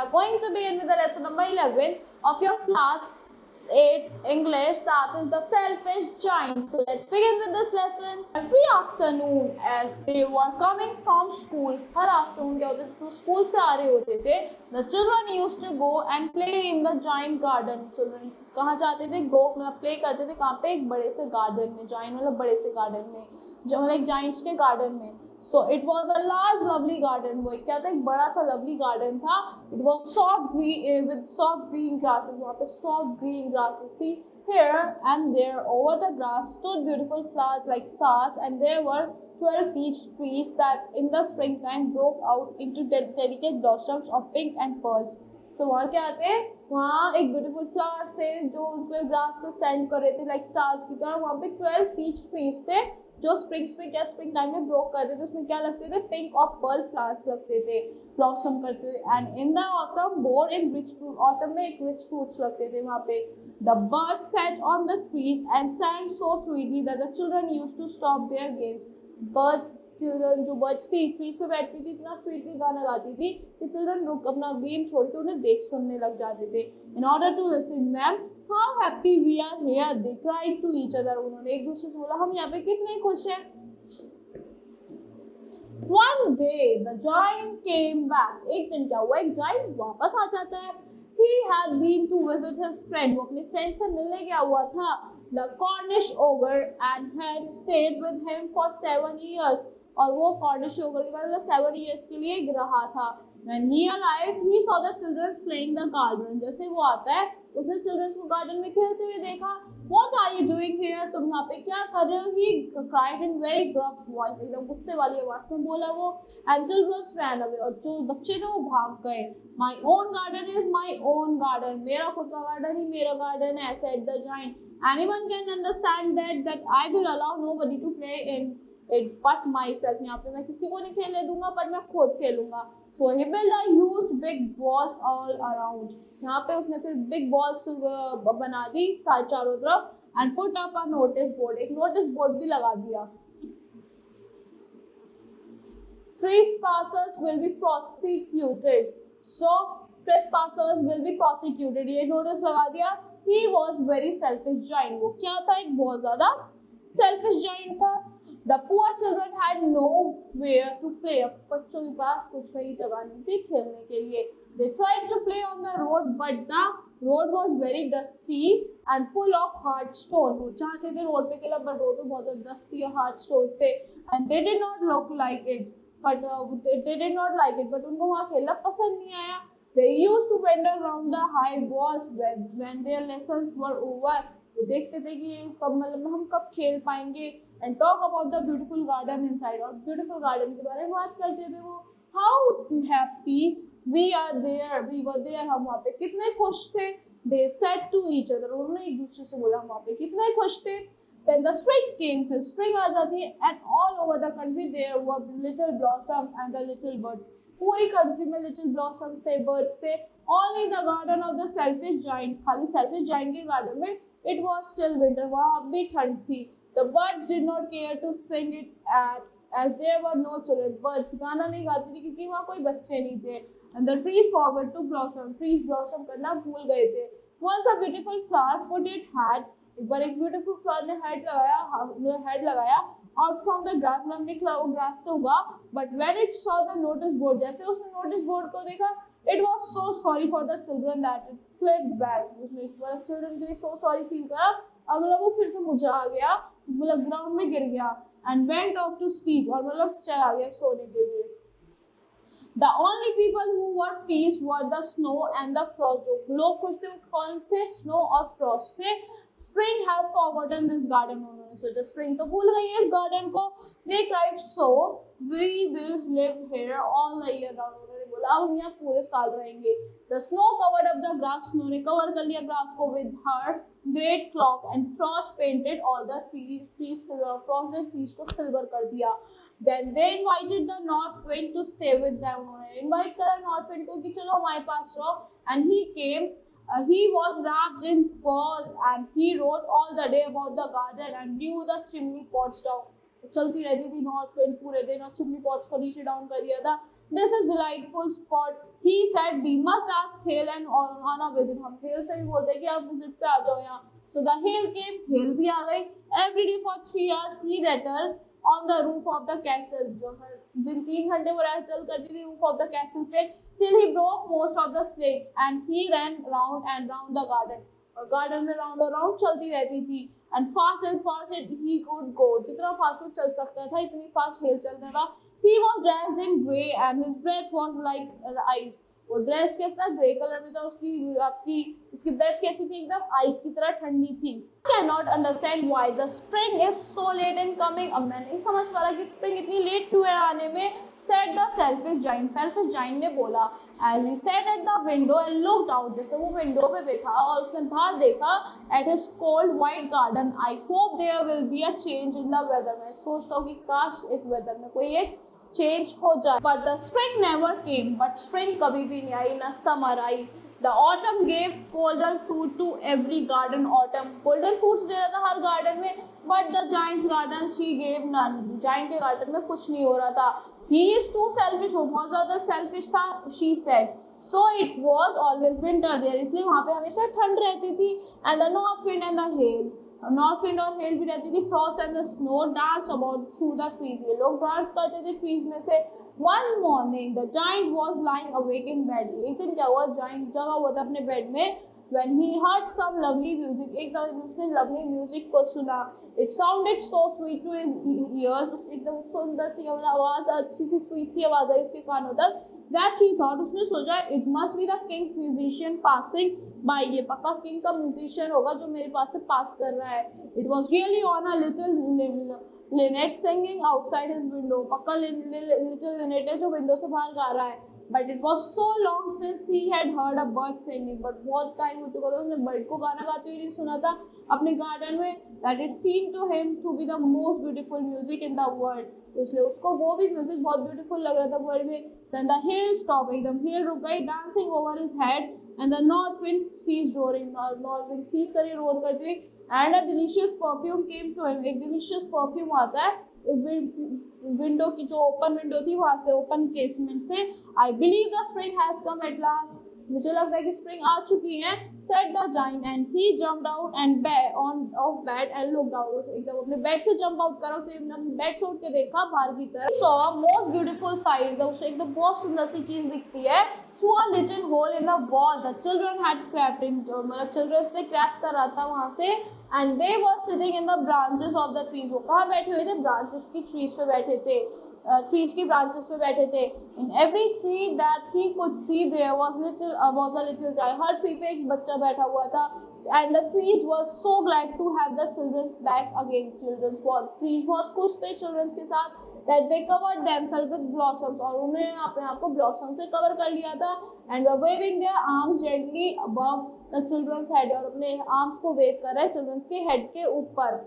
are going to begin with the lesson number 11 of your class 8 English, that is the selfish giant. So let's begin with this lesson. Every afternoon as they were coming from school, her afternoon क्या होते थे, school से आ रहे होते थे, the children used to go and play in the giant garden. Children कहाँ जाते थे, go मतलब play करते थे कहाँ पे, एक बड़े से garden में, giant मतलब बड़े से garden में, जो मतलब एक giants के garden में. So it was a large lovely garden. वो क्या था, एक बड़ा सा lovely garden था. It was soft green with soft green grasses. वहाँ पे soft green grasses थी. Here and there over the grass stood beautiful flowers like stars, and there were 12 peach trees that in the springtime broke out into delicate blossoms of pink and pearls. So वहाँ क्या थे, वहाँ एक beautiful flowers थे जो उनके grass पे stand कर रहे थे like stars की तरह. वहाँ पे 12 peach trees थे जो स्प्रिंग्स में क्या स्प्रिंग टाइम में ब्रोक करते थे. उसमें क्या लगते थे, पिंक और पर्ल फ्लावर्स लगते थे, ब्लॉसम करते थे. And in the autumn bore in rich fruit, autumn में एक रिच फ्रूट्स लगते थे वहाँ पे. The birds sat on the trees and sang so sweetly that the children used to stop their games. Birds, children जो birds थी trees पे बैठती थी, इतना स्वीटली गाना गाती थी कि चिल्ड्रन अपना गेम छोड़ के उन्हें देख सुनने लग जाते थे. In order to listen them, How happy we are here, they cried to each other. उन्होंने एक दूसरे से बोला हम यहाँ पे कितने खुश हैं. One day the giant came back. एक दिन क्या हुआ, एक giant वापस आ जाता है. He had been to visit his friend. वो अपने फ्रेंड से मिलने गया हुआ था, the Cornish ogre, and had stayed with him for 7 years. और वो Cornish ogre के बाद 7 years के लिए रहा था. When he arrived, he saw the children playing the garden. जैसे वो आता है, उसने चिल्ड्रंस को गार्डन में खेलते हुए देखा. What are you doing here? तुम यहाँ पे क्या कर रहे हो? He cried in very gruff voice. एकदम गुस्से वाली आवाज में बोला वो. And children ran away. और जो बच्चे थे वो भाग गए. My own garden is my own garden. मेरा खुद का गार्डन ही मेरा गार्डन है, said the giant. Anyone can understand that I will allow nobody to play in it but myself. यहाँ पे मैं किसी को नहीं खेलने दूंगा, पर मैं खुद खेलूंगा. So he built a huge big walls all around. यहाँ पे उसने फिर big walls बना दी चारों तरफ, and put up a notice board. एक notice board भी लगा दिया. Trespassers will be prosecuted. So trespassers will be prosecuted. ये notice लगा दिया. He was very selfish giant. वो क्या था, एक बहुत ज्यादा selfish giant था. The poor children had nowhere to play. बच्चों के पास कुछ कहीं जगह नहीं थी खेलने के लिए. They tried to play on the road, but the road was very dusty and full of hard stones. वो चाहते थे रोड पे खेलना, पर रोड पे बहुत dusty और hard stones थे. And they did not like it, but उनको वहाँ खेलना पसंद नहीं आया. They used to wander around the high walls when their lessons were over. वो देखते थे कि हम कब खेल पाएंगे. And talk about the beautiful garden inside. और beautiful garden के बारे में बात करते थे वो. How happy we are there, we were there. हम वहाँ पे कितने खुश थे. They said to each other. उन्होंने एक दूसरे से बोला हम वहाँ पे कितने खुश थे. Then the spring came. फिर spring आ जाती है. And all over the country there were little blossoms and the little birds. पूरी country में little blossoms थे, birds थे. Only the garden of the selfish giant, खाली selfish giant के garden में it was still winter. वहाँ अब भी ठंड थी. The birds did not care to sing it as there were no children. Birds गाना नहीं गाती थी क्योंकि वहाँ कोई बच्चे नहीं थे. And the trees forgot to blossom. Trees blossom करना भूल गए थे. Once a beautiful flower put its head. एक बार एक beautiful flower ने head लगाया out from the grass. मतलब निकला वो grass से उगा. But when it saw the notice board, जैसे उसने notice board को देखा, it was so sorry for the children that it slipped back. उसने children के लिए so sorry feel करा और मतलब वो फिर से मुरझा गया, मतलब ग्राउंड में गिर गया. And went off to sleep. और मतलब चला गया सोने के लिए. The only people who were pleased were the snow and the frost. जो लोग खुश थे वो कौन थे, snow और frost थे. Spring has forgotten this garden. उन्होंने सोचा spring तो भूल गई है इस garden को. They cried, so we will live here all the year round. उन्होंने बोला हम यहाँ पूरे साल रहेंगे. The snow covered up the grass. Snow ने cover कर लिया grass को with her great cloak, and frost painted all the trees silver. Frost ने trees को silver कर दिया. Then they invited the north wind to stay with them. उन्होंने invite करा north wind को कि चलो हमारे पास रहो. And he came. He was wrapped in furs and he wrote all the day about the garden and blew the chimney pots down. चलती रहती थी नॉर्थ विंड पूरे दिन, और चिमनी पॉट्स को नीचे डाउन कर दिया था. This is delightful spot. He said we must ask hell and on a visit. हम हेल से भी बोलते हैं कि आप विजिट पे आ जाओ यहाँ. So the hell came. Hello भी आ गई. Every day for 3 hours he returned on the roof of the castle. जो हर दिन 3 घंटे वो रेस्ट करती थी रूफ ऑफ द कैसल पे, till he broke most of the slates and he ran round and round the garden. और garden में round और राउंड चलती रहती थी. And fast as fast he could go. जितना फास्ट चल सकता था इतनी फास्ट हेल चलता था. He was dressed in grey and his breath was like ice. वो ड्रेस कैसा ग्रे कलर में था, उसकी ब्रेथ कैसी थी, एकदम आइस की तरह ठंडी थी. Cannot understand why the spring is so late in coming. अब मैं नहीं समझ पा रहा कि स्प्रिंग इतनी लेट क्यों है आने में. Said the selfish giant. Selfish giant ने बोला. As he sat at the window and looked out. जैसे वो विंडो पे बैठा और उसने बाहर देखा at his cold white garden. I hope there will be a change in the weather. मैं सोचता हूँ कि काश एक वेदर में कोई एक चेंज हो जाए. But the spring never came. But spring कभी भी नहीं आई, ना summer I. The autumn gave golden fruit to every garden. Autumn golden fruits दे रहा था हर गार्डन में. But the giant's garden she gave none. Giant के गार्डन में कुछ नहीं हो रहा था. He is too selfish. वो बहुत ज़्यादा selfish था. She said. So it was always winter there. इसलिए वहाँ पे हमेशा ठंड रहती थी. And the north wind and the hail. North wind और हेल भी रहती थी. Frost and the snow dance about through the trees. ये लोग डांस करते थे ट्रीज में से. One morning the giant was lying awake in bed. एक दिन क्या हुआ, जाइंट जगा हुआ था अपने बेड में. When he heard some lovely music. एकदम उसने लवली म्यूजिक को सुना. It sounded so sweet to his ears. एकदम सुंदर सी आवाज, अच्छी सी स्वीट सी आवाज आई उसके कानों तक. That he thought, उसने सोचा it must be the king's musician passing by. ये पक्का किंग का म्यूजिशियन होगा जो मेरे पास से पास कर रहा है. It was really on a little linnet singing outside his window. पक्का little linnet है जो विंडो से बाहर गा रहा है. But it was so long since he had heard a bird singing. But बहुत टाइम हो चुका था उसने बर्ड को गाना गाते हुए नहीं सुना था अपने गार्डन में. That it seemed to him to be the most beautiful music in the world. तो इसलिए उसको वो भी म्यूजिक बहुत ब्यूटीफुल लग रहा था वर्ल्ड में. Then the hail stopped. एकदम हेल रुक गई. Dancing over his head. And the north wind ceased roaring. North wind cease करी रोर करती हुई. And a delicious perfume came to him. एक delicious perfume आता है विंडो की, जो ओपन विंडो थी वहां से, ओपन केसमेंट से. I believe the spring has come at last. मुझे लगता है कि स्प्रिंग आ चुकी है. Said the giant and he jumped out and off bed and looked out. एकदम अपने बेड से जंप आउट करा. उसने बेड से उठ के देखा बाहर की तरफ. Saw most beautiful sight. उसे एकदम बहुत सुंदर सी चीज दिखती है. Through a little hole in the wall the children had crept in. मतलब चिल्ड्रन ने क्रैप कर रहा था वहां से. And they were sitting in the branches of the trees. वो कहाँ बैठे हुए थे, ब्रांचेस की ट्रीज पे बैठे थे. ट्रीज की ब्रांचेस पे बैठे थे. In every tree that he could see there was a little child. Her tree पे एक बच्चा बैठा हुआ था. And the trees were so glad to have the children back again. trees बहुत खुश थे children के साथ. That they covered themselves with blossoms. और उन्होंने अपने आप को blossom से कवर कर लिया था. And were waving their arms gently above the children's head. और अपने आर्म्स को वेव कर रहे हैं children's के हेड के ऊपर.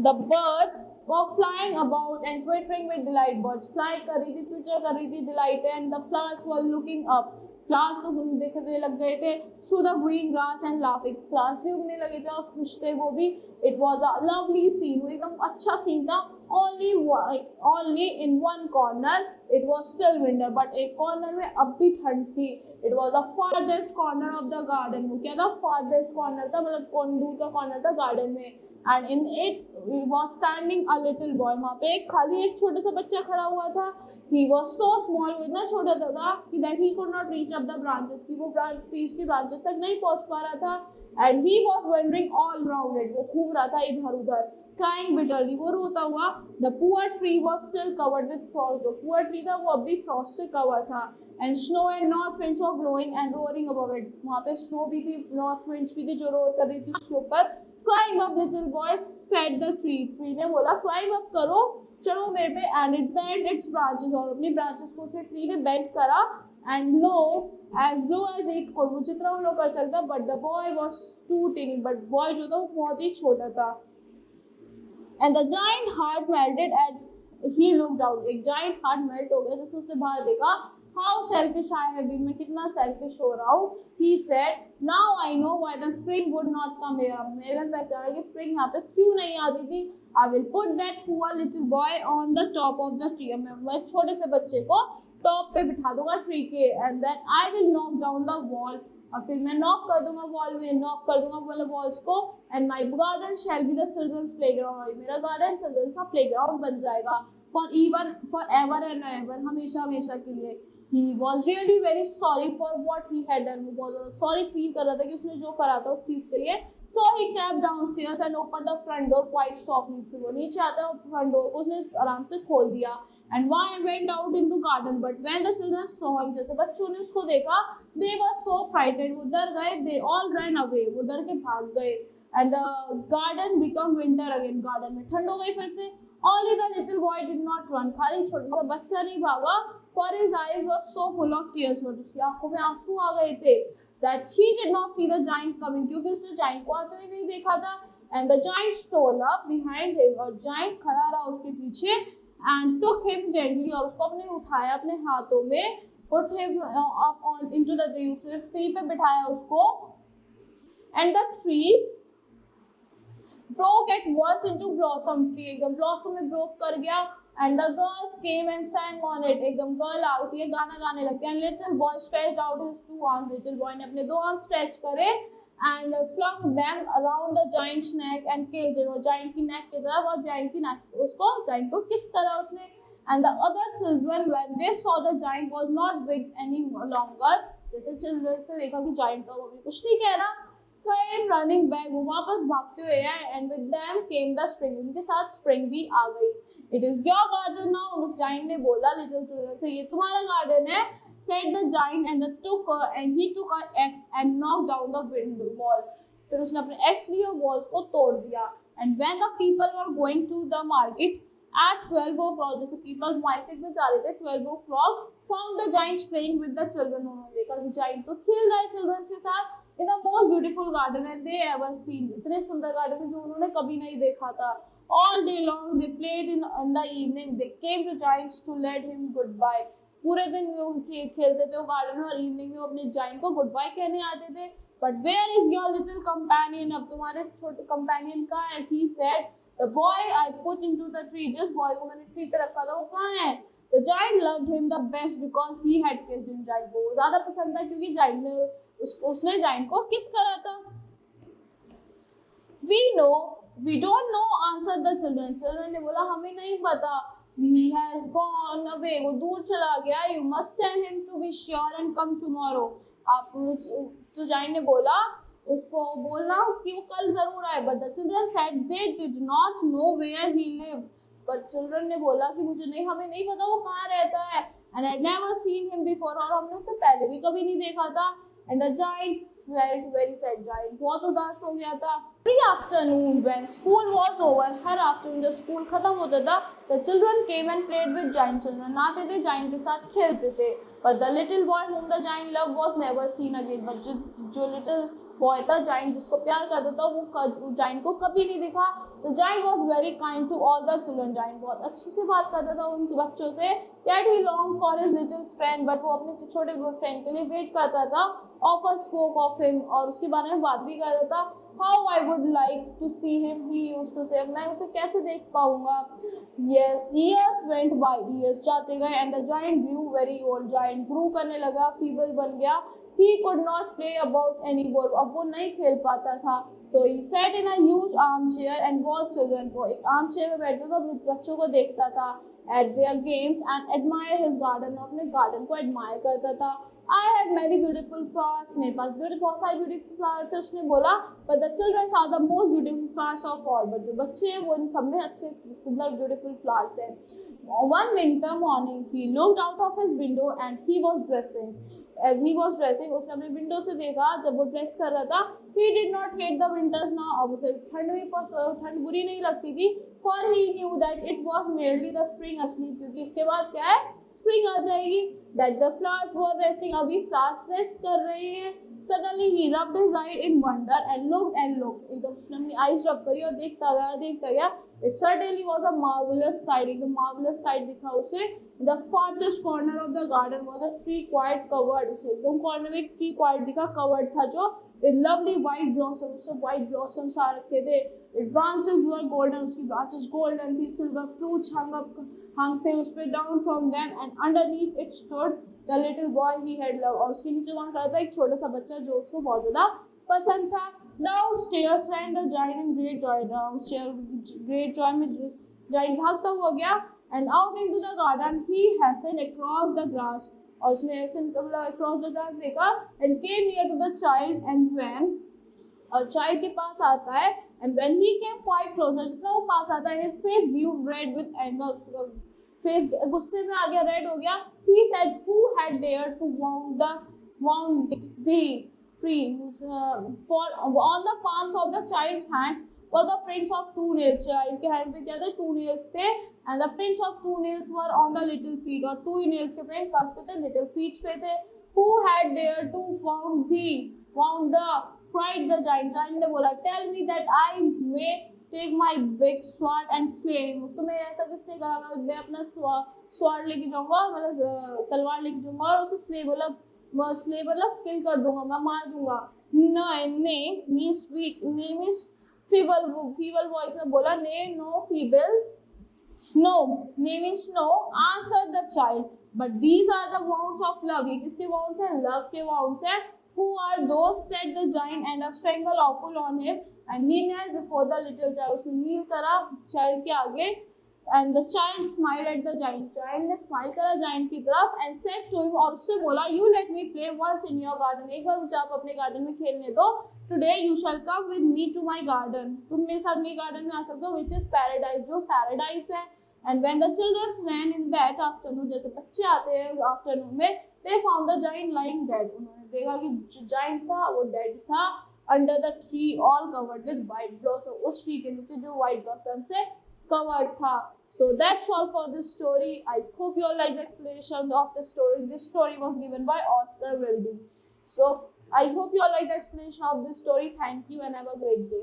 The birds were flying about and twittering with delight. Birds fly कर रही थी, twitter कर रही थी delight, and the flowers were looking up. Flowers देखने लग गए थे through the green grass and laughing. Flowers भी उगने लगे थे और खुश थे वो भी. It was a lovely scene. वो एकदम अच्छा सीन था. Only in one corner it was still winter. But एक कॉर्नर में अब भी ठंड थी. It was the farthest corner of the garden. वो क्या था, farthest corner था, मतलब दूर का corner था गार्डन में. And in it was standing a little boy. वहाँ पे एक छोटा सा बच्चा खड़ा हुआ था. He was so small, वो इतना छोटा था कि that he could not reach up the branches. कि वो trees की branches तक नहीं पहुँच पा रहा था. And he was wandering all round it. वो घूम रहा था इधर उधर. Crying bitterly, वो रोता हुआ. The poor tree was still covered with frost. जो poor tree था वो अभी frost से cover था. And snow and north winds were blowing and roaring above it. वहाँ पे snow भी थी, north winds भी थी जो रोर कर रही थी उसके ऊपर. Climb up, little boy, said the tree. Tree ने बोला climb up करो, चलो मेरे पे. And it bent its branches. और अपनी branches को उसे tree ने bend करा. And as low as it could. वो जितना वो कर सकता. But the boy was too teeny. But boy जो था वो बहुत ही छोटा था. And the giant heart melted as he looked out. एक giant heart melt हो गया जैसे उसने बाहर देखा. How selfish I have been, मैं कितना सेल्फिश हो रहा हूँ। He said now I know why the spring would not come here, मेरे में पहचाना कि स्प्रिंग यहाँ पे क्यों नहीं आती थी। I will put that poor little boy on the top of the tree, मैं छोटे से बच्चे को टॉप पे बिठा दूंगा ट्री के, and then I will knock down the wall, और फिर मैं नॉक कर दूंगा वॉल में, नॉक कर दूंगा मतलब वॉल्स को, and my garden shall be the children's playground, मेरा गार्डन चिल्ड्रंस का प्लेग्राउंड बन जाएगा फॉर एवर एंड एवर, हमेशा हमेशा के लिए। He was really very sorry for what he had done, वो बहुत ज़्यादा सॉरी फील कर रहा था कि उसने जो करा था उस चीज़ के लिए। So he crept downstairs and opened the front door quite softly, फिर वो नीचे आता है फ्रंट डोर को उसने आराम से खोल दिया, and went out into garden, but when the children saw him, जैसे बच्चों ने उसको देखा, they were so frightened, वो डर गए, they all ran away, वो डर के भाग गए, and the garden became winter again, garden में ठंड हो गई फिर से। Only the little boy did not run, खाली छोटा सा बच्चा नहीं भागा, for his eyes were so full of tears, but उसकी आंखों में आंसू आ गए थे, that he did not see the giant coming, क्योंकि उसने giant को आते हुए नहीं देखा था, and the giant stole up behind him, और giant खड़ा रहा उसके पीछे, and took him gently, और उसको अपने उठाया अपने हाथों में, put him up on into the tree, उसने ट्री पे बिठाया उसको, and the tree broke at once into blossom, tree एकदम blossom में broke कर गया, and the girls came and sang on it, एकदम गर्ल आती है गाना गाने लगते हैं, and little boy stretched out his 2 arms, little boy ने अपने 2 arms stretch करे, and flung them around the giant's neck and kissed it, वो giant की neck की तरफ, और giant की neck उसको giant को kiss करा उसने, and the other children when they saw the giant was not big any longer, जैसे children से देखा कि giant तो अभी कुछ नहीं कह रहा, came running back, वो वापस भागते हुए आए, and with them came the spring, उनके साथ spring भी आ गई। It is your garden now, उस giant ने बोला little children से, ये तुम्हारा garden है, said the giant, and he took an axe and knocked down the window wall, फिर उसने अपने axe लिए और walls को तोड़ दिया, and when the people were going to the market at 12 o'clock, जैसे people market में जा रहे थे 12 o'clock, found the giant playing with the children, उन्होंने देखा कि giant तो खेल रहा है children के साथ in the most beautiful garden and they ever seen, इतने सुंदर गार्डन में जो उन्होंने कभी नहीं देखा था। All day long they played in the evening, they came to giants to let him goodbye, पूरे दिन वो खेलते थे वो गार्डन में, और इवनिंग में वो अपने जाइंट को गुड बाय कहने आते थे। But where is your little companion, अब तुम्हारे छोटे कंपेनियन कहाँ है? He said, the boy I put into the tree, जिस बॉय को मैंने ट्री पे रखा था वो कहाँ है? The giant loved him the best because he had kissed him, giant को ज्यादा पसंद था क्योंकि जाइंट ने उसने जाइंट को किस करा था। We don't know, answered the children, children ने बोला हमें नहीं पता। He has gone away, वो दूर चला गया। You must tell him to be sure and come tomorrow, आप तो जाइंट ने बोला उसको बोलना कि वो कल जरूर आए। But the children said they did not know where he lived, but children ने बोला कि हमें नहीं पता वो कहाँ रहता है, and I had never seen him before, और हमने उसे पहले भी कभी नहीं देखा था। And the giant felt very sad, giant बहुत उदास हो गया था। Every afternoon when school was over, her afternoon जब स्कूल खत्म होता था, the children came and played with giant, children आते थे giant के साथ खेलते थे। But the little boy whom the giant loved was never seen again, but जो little boy था giant जिसको प्यार करता था वो giant को कभी नहीं दिखा। The giant was very kind to all the children, giant बहुत अच्छे से बात करता था उन बच्चों से। Yet he longed for his little friend, but वो अपने छोटे फ्रेंड के लिए वेट करता था। Often spoke of him, और उसके बारे में बात भी करता था। How I would like to see him, he used to say, मैं उसे कैसे देख पाऊंगा। Yes, years went by, years जाते गए, and the giant grew very old, giant grew करने लगा, feeble बन गया। He could not play about anymore, अब वो नहीं खेल पाता था। So he sat in a huge armchair and watched children, को एक armchair में बैठता था बच्चों को देखता था at their games and admired his garden, अपने garden को admire करता था। I have many beautiful flowers, मेरे पास बहुत सारे beautiful flowers है उसने बोला। But the children are the most beautiful flowers of all, but जो बच्चे हैं वो इन सब में अच्छे सुंदर beautiful flowers हैं। One winter morning he looked out of his window and he was dressing. As he was dressing, उसने अपने विंडो से देखा जब वो ड्रेस कर रहा था। He did not hate the winters now, अब उसे ठंड बुरी नहीं लगती थी। For he knew that it was merely the spring asleep, क्योंकि इसके बाद क्या है स्प्रिंग आ जाएगी। That the flowers were resting, अभी फ्लावर्स रेस्ट कर रहे हैं। Suddenly he rubbed his eye in wonder and looked. एकदम उसने अपनी आईज रब करी और देखता गया। It certainly was a marvelous sight, एकदम marvelous sight दिखा उसे। The farthest corner of the garden was a tree quite covered. उसे एकदम कॉर्नर में एक ट्री क्वाइट दिखा, कवर्ड था जो with lovely white blossoms. So white blossoms आ रखे थे. Its branches were golden. उसकी branches golden थी. Silver fruits hung थे उस पे. Down from them and underneath it stood the little boy he had loved. और उसके नीचे कौन खड़ा था? एक छोटा सा बच्चा जो उसको बहुत ज्यादा पसंद था. Downstairs ran the giant in great joy. Downstairs great joy में giant भागता हुआ गया. And out into the garden he hastened across the grass. और उसने ऐसे across the grass देखा and came near to the child. And when और child के पास आता है and when he came quite closer, जितना वो पास आता है his face grew red with anger. Face गुस्से में आ गया, रेड हो गया. He said, who had dared to wound thee free? For on the palms of the child's hands were the prints of two nails. Child के hand पे क्या थे? Two nails थे. And the prints of two nails were on the little feet. और two nails के print पास पे थे, little feet पे थे. Who had dared to wound the cried the giant. Giant ने बोला, tell me that I may take my big sword and slay him. तुम्हें ऐसा किसने कहा? मैं अपना स्वॉर्ड लेके जाऊंगा, मतलब तलवार लेके जाऊंगा और उसे स्ले मतलब किल कर दूंगा, मैं मार दूंगा. Nay means weak. Nay means feeble voice में बोला. Nay no feeble. No, nay means no, answered the child. But these are the wounds of love. ये किसके wounds हैं? Love के wounds हैं. Who are those? Said the giant, and a strangle awful on him. And he knelt before the little child. उसने kneel करा child के आगे. And the child smiled at the giant. Child ने smile करा giant की तरफ and said to him, और उससे बोला, you let me play once in your garden. एक बार मुझे आप अपने garden में खेलने दो. Today you shall come with me to my garden. तुम मेरे साथ मेरे garden में आ सकते हो, which is paradise, जो paradise है. And when the children ran in that afternoon, जैसे बच्चे आते हैं afternoon में, they found the giant lying dead. उन्होंने देखा कि जो giant था वो dead था under the tree, all covered with white blossom. उस tree के नीचे जो white blossom से covered था. So that's all for this story. I hope you all like the explanation of the story. This story was given by Oscar Wilde. So I hope you all like the explanation of this story. Thank you and have a great day.